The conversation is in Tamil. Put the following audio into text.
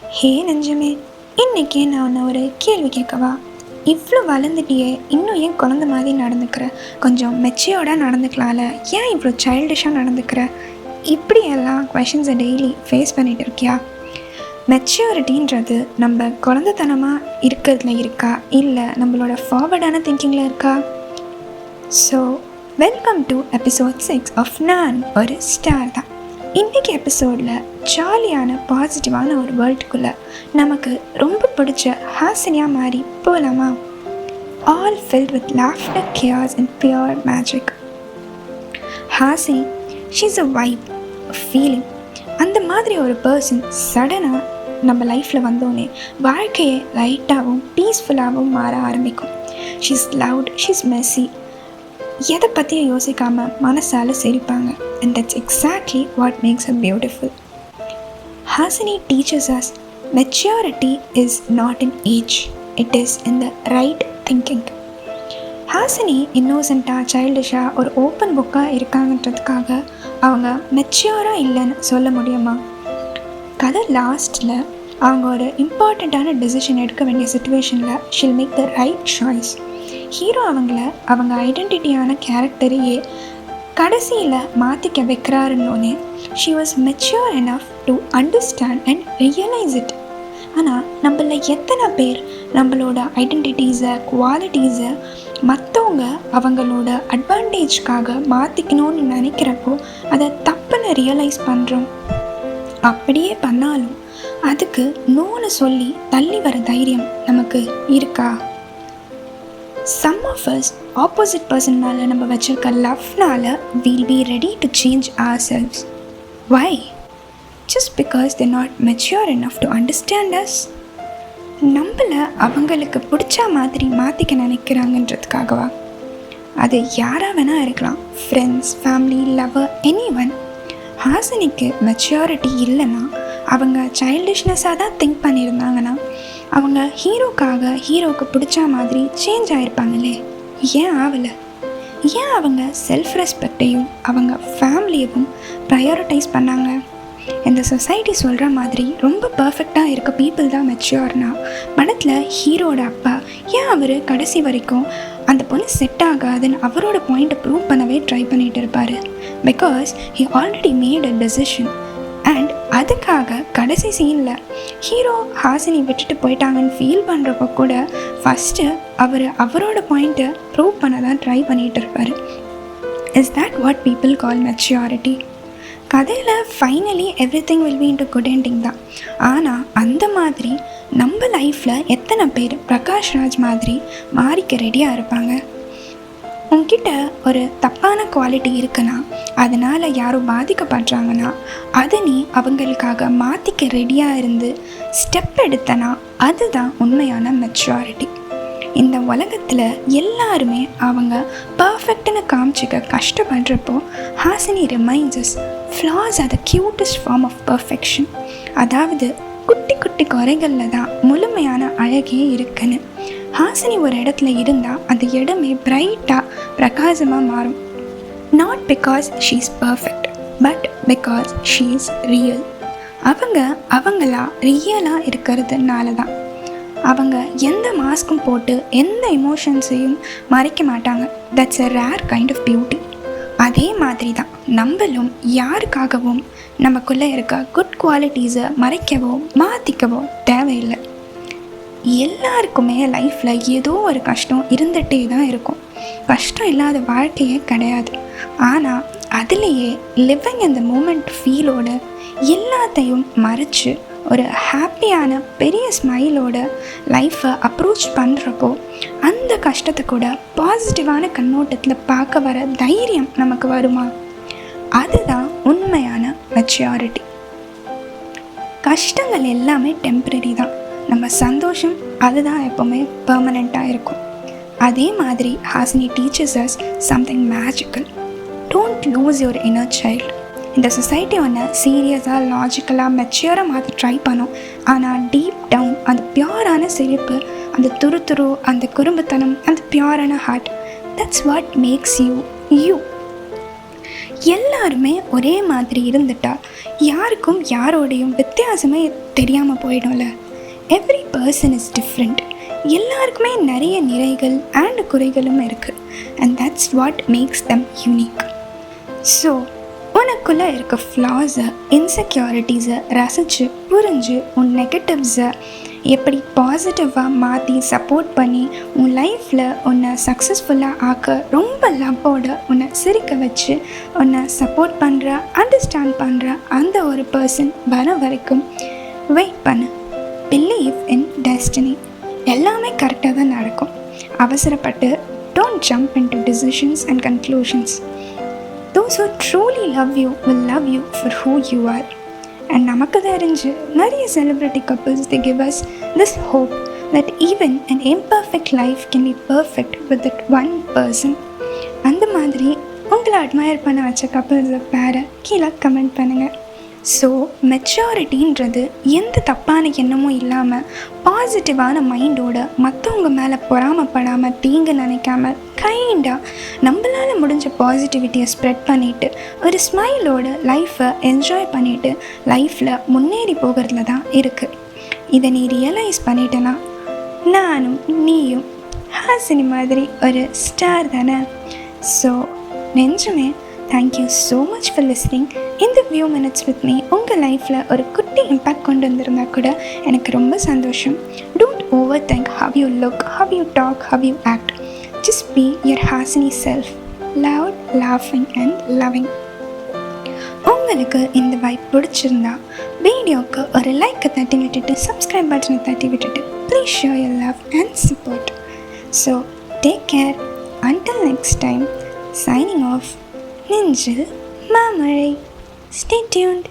ஹே நெஞ்சமே, இன்னைக்கு நான் உன்னை ஒரு கேள்வி கேட்கவா? இவ்வளோ வளர்ந்துட்டியே, இன்னும் ஏன் குழந்த மாதிரி நடந்துக்கிற? கொஞ்சம் மெச்சியோர்டாக நடந்துக்கலாம்ல, ஏன் இவ்வளோ சைல்டிஷாக நடந்துக்கிற? இப்படியெல்லாம் கொஷின்ஸை டெய்லி ஃபேஸ் பண்ணிகிட்டு இருக்கியா? மெச்சூரிட்டின்றது நம்ம குழந்தைத்தனமாக இருக்கிறதுல இருக்கா, இல்லை நம்மளோட ஃபார்வர்டான திங்கிங்கில் இருக்கா? So welcome to episode 6 of நான் ஒரு ஸ்டார் தான். இன்றைக்கி எபிசோடில் ஜாலியான பாசிட்டிவான ஒரு வேர்ல்டுக்குள்ளே நமக்கு ரொம்ப பிடிச்ச ஹாசினியாக மாறி போகலாமா? All filled with laughter, chaos and pure magic. Hasini, she's a vibe, feeling. அந்த மாதிரி ஒரு பர்சன் சடனாக நம்ம லைஃப்பில் வந்தோடனே வாழ்க்கையை லைட்டாகவும் பீஸ்ஃபுல்லாகவும் மாற ஆரம்பிக்கும். ஷீஸ் லவுட், ஷீஸ் மெஸ்ஸி, எதை பற்றியும் யோசிக்காமல் மனசால் சிரிப்பாங்க. And that's exactly what makes her beautiful. Hasini teaches us maturity is not in age, it is in the right thinking. Hasini இன்னோசென்ட்டாக, சைல்டிஷாக, ஒரு ஓப்பன் புக்காக இருக்காங்கன்றதுக்காக அவங்க மெச்சூராக இல்லைன்னு சொல்ல முடியுமா? கதை லாஸ்ட்டில் அவங்க ஒரு இம்பார்ட்டண்ட்டான டெசிஷன் எடுக்க வேண்டிய சுச்சுவேஷனில் she'll make the right choice. Hero அவங்க ஐடென்டிட்டியான கேரக்டரையே கடைசியில் மாற்றிக்க வைக்கிறாருன்னொன்னே she was mature enough to understand and realise it. ஆனால் நம்மள எத்தனை பேர் நம்மளோட ஐடென்டிட்டிஸை, குவாலிட்டிஸை மற்றவங்க அவங்களோட அட்வான்டேஜ்க்காக மாற்றிக்கணும்னு நினைக்கிறப்போ அதை தப்புன்னு ரியலைஸ் பண்ணுறோம். அப்படியே பண்ணாலும் அதுக்கு நோன்னு சொல்லி தள்ளி வர தைரியம் நமக்கு இருக்கா? Some of us opposite person மேலே நம்ம வச்சிருக்க லவ்னால we'll be ready to change ourselves. Why? Just because they're not mature enough to understand us. நம்மளை அவங்களுக்கு பிடிச்ச மாதிரி மாற்றிக்க நினைக்கிறாங்கன்றதுக்காகவா? அது யாராக வேணால் இருக்கலாம், ஃப்ரெண்ட்ஸ், ஃபேமிலி, லவர், எனிஒன். ஹாசினிக்கு மெச்சூரிட்டி இல்லைன்னா, அவங்க சைல்டிஷ்னஸாக தான் திங்க் பண்ணியிருந்தாங்கன்னா அவங்க ஹீரோவுக்கு பிடிச்ச மாதிரி சேஞ்ச் ஆகிருப்பாங்களே. ஏன் ஆகலை? ஏன் அவங்க செல்ஃப் ரெஸ்பெக்டையும் அவங்க ஃபேமிலியவும் ப்ரையாரிட்டைஸ் பண்ணாங்க? இந்த சொசைட்டி சொல்கிற மாதிரி ரொம்ப பர்ஃபெக்டாக இருக்க பீப்புள் தான் மெச்சூர்னா, படத்தில் ஹீரோட அப்பா ஏன் அவர் கடைசி வரைக்கும் அந்த பொண்ணு செட் ஆகாதுன்னு அவரோட பாயிண்ட்டை ப்ரூவ் பண்ணவே ட்ரை பண்ணிகிட்டு இருப்பார்? Because he already made a decision. And அதுக்காக கடைசி சீனில் ஹீரோ ஹாசினி விட்டுட்டு போயிட்டாங்கன்னு ஃபீல் பண்ணுறப்போ கூட ஃபஸ்ட்டு அவரோட பாயிண்ட்டை ப்ரூவ் பண்ண தான் ட்ரை பண்ணிகிட்டு இருப்பார். Is that what people call maturity? கதையில் finally everything will be into good ending தான். ஆனால் அந்த மாதிரி நம்ம லைஃப்பில் எத்தனை பேர் பிரகாஷ் ராஜ் மாதிரி மாறிக்க ரெடியாக இருப்பாங்க? உங்ககிட்ட ஒரு தப்பான குவாலிட்டி இருக்குன்னா, அதனால் யாரும் பாதிக்கப்படுறாங்கன்னா அதை நீ அவங்களுக்காக மாற்றிக்க ரெடியாக இருந்து ஸ்டெப் எடுத்தனா அதுதான் உண்மையான மெச்சூரிட்டி. இந்த உலகத்தில் எல்லாருமே அவங்க பர்ஃபெக்ட்னு காமிச்சிக்க கஷ்டப்படுறப்போ Hasini reminds flaws are the cutest form of perfection. அதாவது குட்டி குட்டி குறைகளில் தான் முழுமையான அழகே இருக்குன்னு. ஹாசினி ஒரு இடத்துல இருந்தால் அந்த இடமே பிரைட்டாக பிரகாசமாக மாறும். Not because she is perfect, but because she is real. அவங்களா ரியலாக இருக்கிறதுனால தான். அவங்க எந்த மாஸ்க்கும் போட்டு எந்த எமோஷன்ஸையும் மறைக்க மாட்டாங்க. That's a rare kind of beauty. அதே மாதிரி தான் நம்மளும் யாருக்காகவும் நமக்குள்ளே இருக்க குட் குவாலிட்டிஸை மறைக்கவோ மாற்றிக்கவோ தேவையில்லை. எல்லாருக்குமே லைஃப்பில் ஏதோ ஒரு கஷ்டம் இருந்துகிட்டே தான் இருக்கும். கஷ்டம் இல்லாத வாழ்க்கையே கிடையாது. ஆனால் அதுலேயே லிவிங் இந்த மூமெண்ட் ஃபீலோட எல்லாத்தையும் மறைச்சு ஒரு ஹாப்பியான பெரிய ஸ்மைலோட லைஃப்பை அப்ரோச் பண்ணுறப்போ அந்த கஷ்டத்தை கூட பாசிட்டிவான கண்ணோட்டத்தில் பார்க்க வர தைரியம் நமக்கு வருமா? அதுதான் உண்மையான மெச்சூரிட்டி. கஷ்டங்கள் எல்லாமே டெம்பரரி தான். நம்ம சந்தோஷம் அதுதான் எப்போவுமே பெர்மனெண்ட்டாக இருக்கும். அதே மாதிரி Hasini teachers us something magical. Don't lose your inner child. இந்த சொசைட்டி ஒன்று சீரியஸாக, லாஜிக்கலாக, மெச்சூராக மாற்ற ட்ரை பண்ணும். ஆனால் டீப் டவுன் அந்த பியூரான சிரிப்பு, அந்த துரு, அந்த குறும்புத்தனம், அந்த பியூரான heart, that's what makes you you. எல்லாருமே ஒரே மாதிரி இருந்துட்டா யாருக்கும் யாரோடையும் வித்தியாசமே தெரியாமல் போயிடும்ல. Every person is different. எல்லாருக்குமே நிறைய நிறைகள் அண்ட் குறைகளும் இருக்குது. And that's what makes them unique. So உனக்குள்ளே இருக்க ஃப்ளாஸை, இன்செக்யூரிட்டிஸை ரசித்து புரிஞ்சு உன் நெகட்டிவ்ஸை எப்படி பாசிட்டிவாக மாற்றி சப்போர்ட் பண்ணி உன் லைஃப்பில் உன்னை சக்ஸஸ்ஃபுல்லாக ஆக்க ரொம்ப லவ்வோட உன்னை சிரிக்க வச்சு உன்னை சப்போர்ட் பண்ணுற, அண்டர்ஸ்டாண்ட் பண்ணுற அந்த ஒரு பர்சன் வர வரைக்கும் வெயிட் பண்ணு. Believe in destiny. எல்லாமே கரெக்டாக தான் நடக்கும். அவசரப்பட்டு don't jump in to decisions and conclusions. Those who truly love you will love you for who you are. And நமக்கு தெரிஞ்சு நிறைய celebrity couples they give us this hope that even an imperfect life can be perfect with that one person. அந்த மாதிரி உங்களை அட்மயர் பண்ண வச்ச கப்புள்ஸை பேரை கீழே கமெண்ட் பண்ணுங்கள். ஸோ மெச்சூரிட்டின்றது எந்த தப்பான எண்ணமும் இல்லாமல் பாசிட்டிவான மைண்டோட மற்றவங்க மேலே பொறாமப்படாமல் தீங்கு நினைக்காம கைண்டாக நம்மளால் முடிஞ்ச பாசிட்டிவிட்டியை ஸ்ப்ரெட் பண்ணிவிட்டு ஒரு ஸ்மைலோட லைஃப்பை என்ஜாய் பண்ணிவிட்டு லைஃப்பில் முன்னேறி போகிறதுல தான் இருக்குது. இதை நீ ரியலைஸ் பண்ணிட்டேன்னா நானும் நீயும் ஹாசினி மாதிரி ஒரு ஸ்டார் தானே. ஸோ நெஞ்சமே thank you so much for listening. இந்த ஃபியூ மினிட்ஸ் வித் மீ உங்கள் லைஃப்பில் ஒரு குட்டி இம்பேக்ட் கொண்டு வந்திருந்தால் கூட எனக்கு ரொம்ப சந்தோஷம். Don't overthink how you look, how you talk, how you act. Just be your Hasini self, loud, லாஃபிங் அண்ட் லவ்விங். உங்களுக்கு இந்த வைப் பிடிச்சிருந்தா வீடியோவுக்கு ஒரு லைக்கை தட்டி விட்டுட்டு சப்ஸ்கிரைப் பட்டனை தட்டி விட்டுட்டு please show your love and support. So take care. Until next time, signing off. நெஞ்சில் மாமழை. Stay tuned.